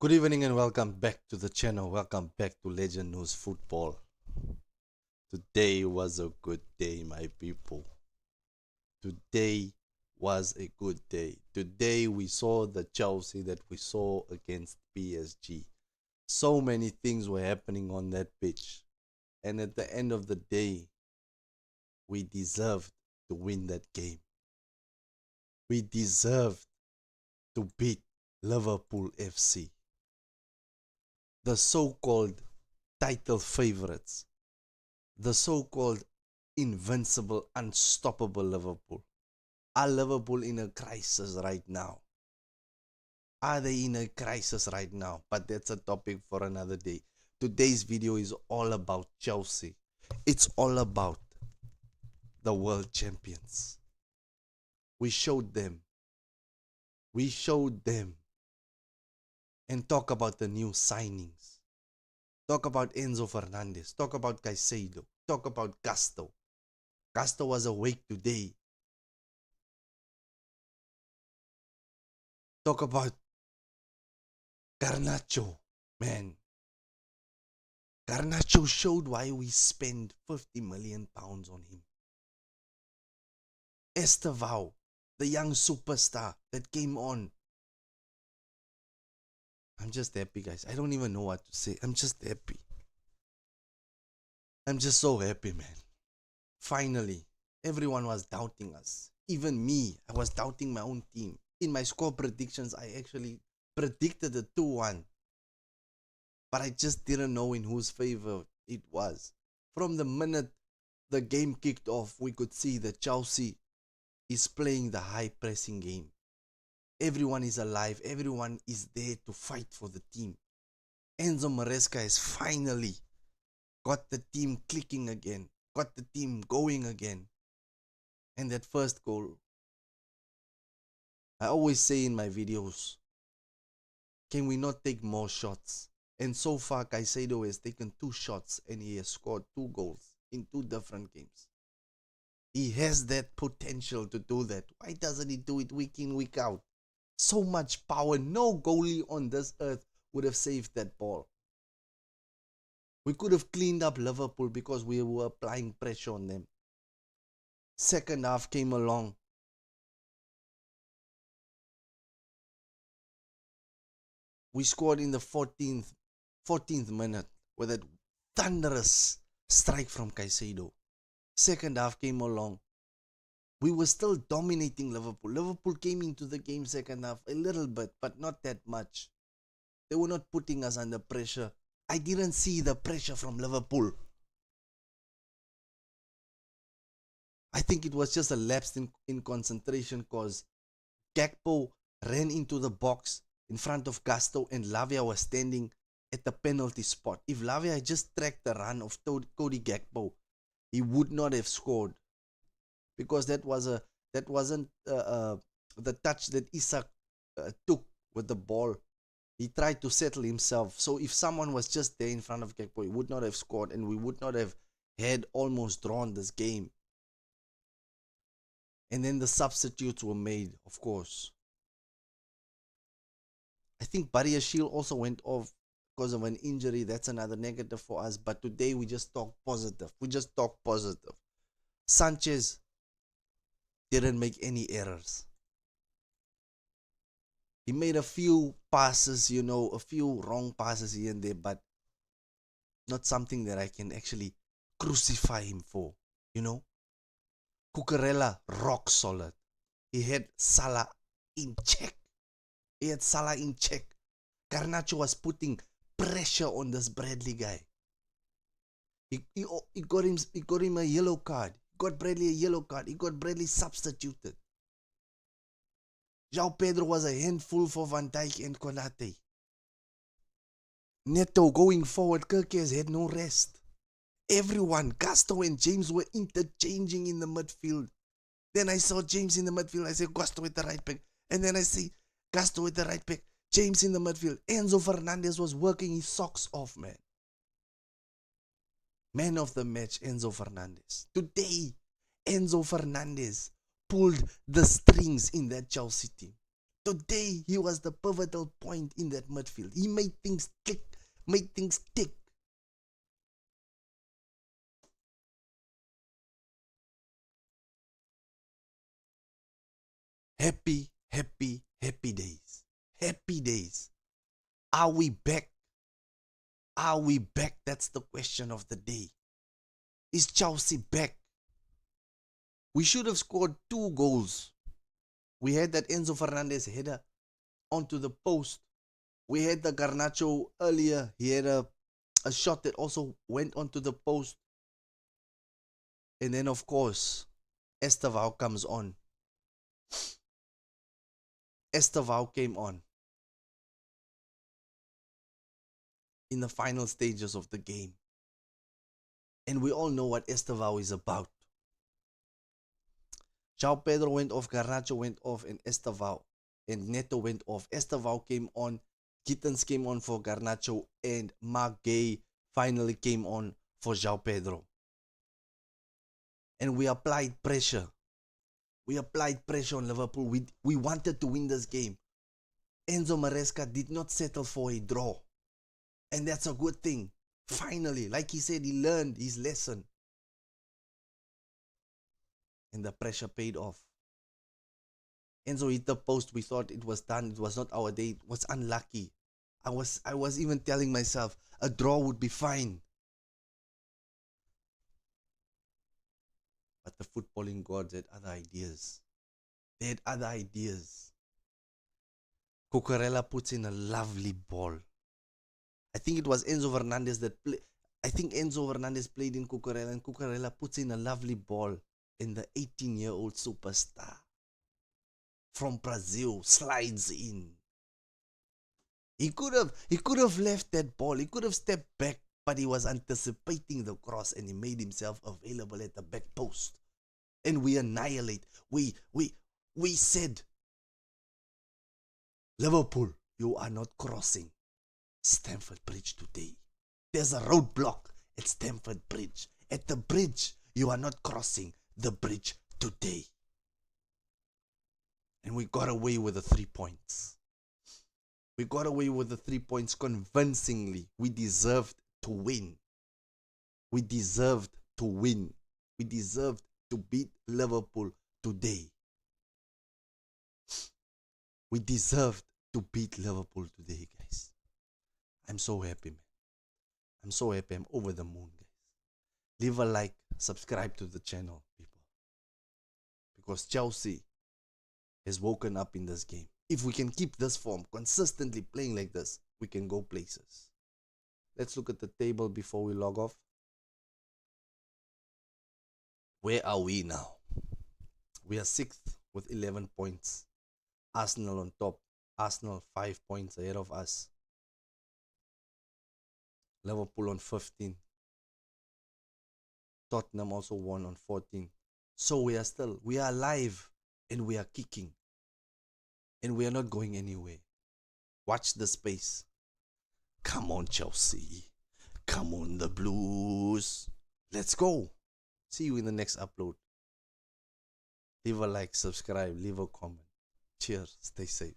Good evening and welcome back to the channel. Welcome back to Legend News Football. Today was a good day, my people. Today was a good day. Today we saw the Chelsea that we saw against PSG. So many things were happening on that pitch. And at the end of the day, we deserved to win that game. We deserved to beat Liverpool FC, the so-called title favorites, the so-called invincible, unstoppable Liverpool. Are Liverpool in a crisis right now? Are they in a crisis right now? But that's a topic for another day. Today's video is all about Chelsea. It's all about the world champions. We showed them. We showed them. And talk about the new signings. Talk about Enzo Fernandez. Talk about Caicedo. Talk about Gusto. Gusto was awake today. Talk about Garnacho. Man, Garnacho showed why we spend £50 million on him. Estevao, the young superstar that came on. I'm just happy, guys. I don't even know what to say. I'm just happy. I'm just so happy, man. Finally, everyone was doubting us. Even me, I was doubting my own team. In my score predictions, I actually predicted a 2-1. But I just didn't know in whose favor it was. From the minute the game kicked off, we could see that Chelsea is playing the high pressing game. Everyone is alive. Everyone is there to fight for the team. Enzo Maresca has finally got the team clicking again. Got the team going again. And that first goal, I always say in my videos, can we not take more shots? And so far, Caicedo has taken 2 shots and he has scored 2 goals in 2 different games. He has that potential to do that. Why doesn't he do it week in, week out? So much power. No goalie on this earth would have saved that ball. We could have cleaned up Liverpool because we were applying pressure on them. Second half came along. We scored in the 14th minute with a thunderous strike from Caicedo. Second half came along. We were still dominating Liverpool. Liverpool came into the game second half a little bit, but not that much. They were not putting us under pressure. I didn't see the pressure from Liverpool. I think it was just a lapse in concentration because Gakpo ran into the box in front of Gusto and Lavia was standing at the penalty spot. If Lavia had just tracked the run of Cody Gakpo, he would not have scored. Because that wasn't the touch that Isak took with the ball. He tried to settle himself. So if someone was just there in front of Gakpo, he would not have scored and we would not have had almost drawn this game. And then the substitutes were made, of course. I think Badiashile also went off because of an injury. That's another negative for us. But today we just talk positive. We just talk positive. Sanchez didn't make any errors. He made a few passes, a few wrong passes here and there, but not something that I can actually crucify him for, Cucurella, rock solid. He had Salah in check. Garnacho was putting pressure on this Bradley guy. He got him a yellow card. Got Bradley a yellow card. He got Bradley substituted. João Pedro was a handful for Van Dijk and Konate. Neto going forward, Kirk has had no rest. Everyone, Gusto and James were interchanging in the midfield. Then I saw James in the midfield. I said Gusto with the right back. And then I see Gusto with the right back. James in the midfield. Enzo Fernandez was working his socks off, man. Man of the match, Enzo Fernandez. Today, Enzo Fernandez pulled the strings in that Chelsea team. Today, he was the pivotal point in that midfield. He made things click, made things tick. Happy, happy, happy days. Happy days. Are we back? Are we back? That's the question of the day. Is Chelsea back? We should have scored 2 goals. We had that Enzo Fernandez header onto the post. We had the Garnacho earlier. He had a shot that also went onto the post. And then, of course, Estevao comes on. Estevao came on in the final stages of the game. And we all know what Estevao is about. João Pedro went off, Garnacho went off, and Estevao and Neto went off. Estevao came on, Gittens came on for Garnacho, and Mark Gay finally came on for João Pedro. And we applied pressure. We applied pressure on Liverpool. We wanted to win this game. Enzo Maresca did not settle for a draw. And that's a good thing. Finally, like he said, he learned his lesson. And the pressure paid off. Enzo hit the post. We thought it was done. It was not our day. It was unlucky. I was even telling myself a draw would be fine. But the footballing gods had other ideas. They had other ideas. Cucurella puts in a lovely ball. I think it was Enzo Fernandez that played. I think Enzo Fernandez played in Cucurella, and Cucurella puts in a lovely ball. And the 18-year-old superstar from Brazil slides in. He could have left that ball. He could have stepped back, but he was anticipating the cross and he made himself available at the back post. And we annihilate. We said, Liverpool, you are not crossing Stamford Bridge today. There's a roadblock at Stamford Bridge. At the bridge, you are not crossing the bridge today. And we got away with the 3 points. We got away with the 3 points convincingly. We deserved to win. We deserved to win. We deserved to beat Liverpool today. We deserved to beat Liverpool today, guys. I'm so happy, man. I'm so happy. I'm over the moon, guys. Leave a like, subscribe to the channel, people. Because Chelsea has woken up in this game. If we can keep this form, consistently playing like this, we can go places. Let's look at the table before we log off. Where are we now? We are 6th with 11 points. Arsenal on top. Arsenal 5 points ahead of us. Liverpool on 15. Tottenham also won on 14. So we are alive and we are kicking. And we are not going anywhere. Watch the space. Come on, Chelsea. Come on, the Blues. Let's go. See you in the next upload. Leave a like, subscribe, leave a comment. Cheers. Stay safe.